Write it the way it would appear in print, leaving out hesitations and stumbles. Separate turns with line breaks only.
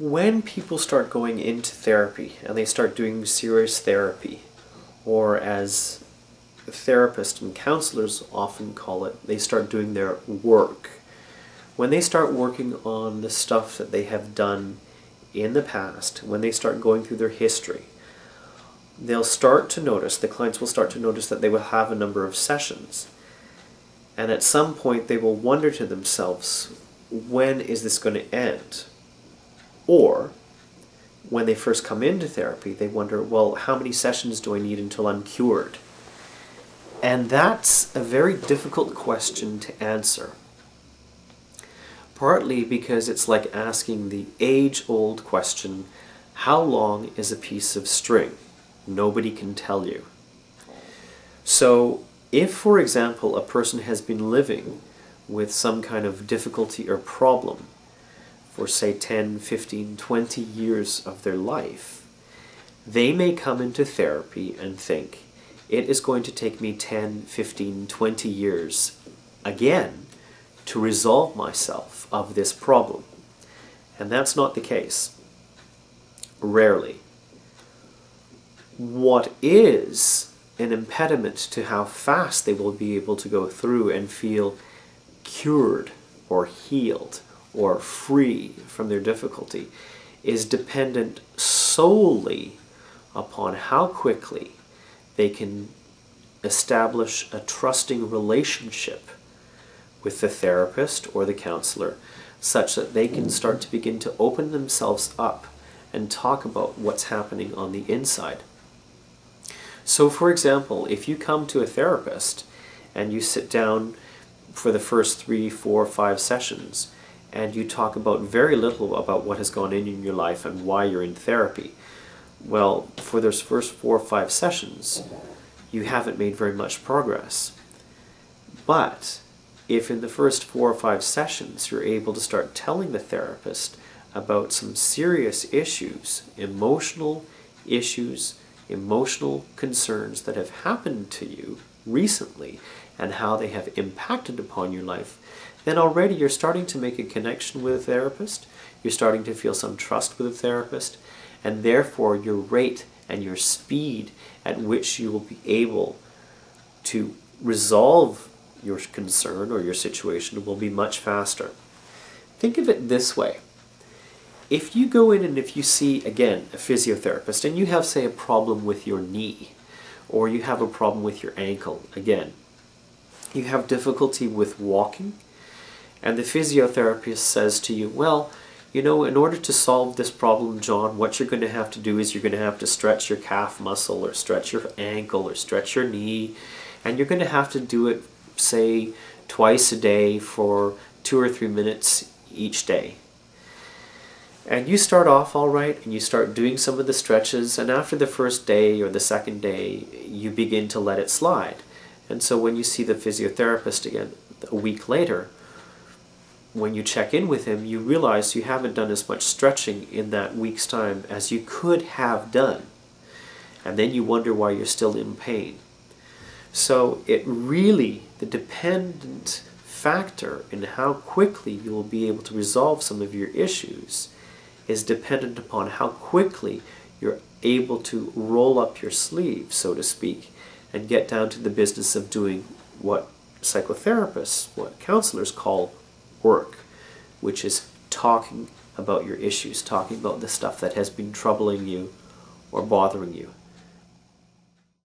When people start going into therapy and they start doing serious therapy, or as therapists and counselors often call it, they start doing their work. When they start working on the stuff that they have done in the past, when they start going through their history, they'll start to notice, the clients will start to notice that they will have a number of sessions. And at some point they will wonder to themselves, when is this going to end? Or, when they first come into therapy, they wonder, well, how many sessions do I need until I'm cured? And that's a very difficult question to answer. Partly because it's like asking the age-old question, how long is a piece of string? Nobody can tell you. So, if, for example, a person has been living with some kind of difficulty or problem for say 10, 15, 20 years of their life, they may come into therapy and think, it is going to take me 10, 15, 20 years again to resolve myself of this problem. And that's not the case. Rarely. What is an impediment to how fast they will be able to go through and feel cured or healed or free from their difficulty is dependent solely upon how quickly they can establish a trusting relationship with the therapist or the counselor, such that they can start to begin to open themselves up and talk about what's happening on the inside. So, for example, if you come to a therapist and you sit down for the first 3, 4, 5 sessions, and you talk about very little about what has gone in your life and why you're in therapy, well, for those first 4 or 5 sessions, you haven't made very much progress. But if in the first 4 or 5 sessions you're able to start telling the therapist about some serious issues, emotional concerns that have happened to you recently and how they have impacted upon your life, then already you're starting to make a connection with a therapist, you're starting to feel some trust with a therapist, and therefore your rate and your speed at which you will be able to resolve your concern or your situation will be much faster. Think of it this way. If you go in and if you see, again, a physiotherapist, and you have, say, a problem with your knee, or you have a problem with your ankle, again, you have difficulty with walking, and the physiotherapist says to you, well, you know, in order to solve this problem, John, what you're going to have to do is you're going to have to stretch your calf muscle or stretch your ankle or stretch your knee, and you're going to have to do it, say, twice a day for 2 or 3 minutes each day. And you start off all right, and you start doing some of the stretches, and after the first day or the second day, you begin to let it slide. And so when you see the physiotherapist again a week later, when you check in with him, you realize you haven't done as much stretching in that week's time as you could have done. And then you wonder why you're still in pain. So it really, the dependent factor in how quickly you will be able to resolve some of your issues is dependent upon how quickly you're able to roll up your sleeves, so to speak, and get down to the business of doing what psychotherapists, what counselors call work, which is talking about your issues, talking about the stuff that has been troubling you or bothering you.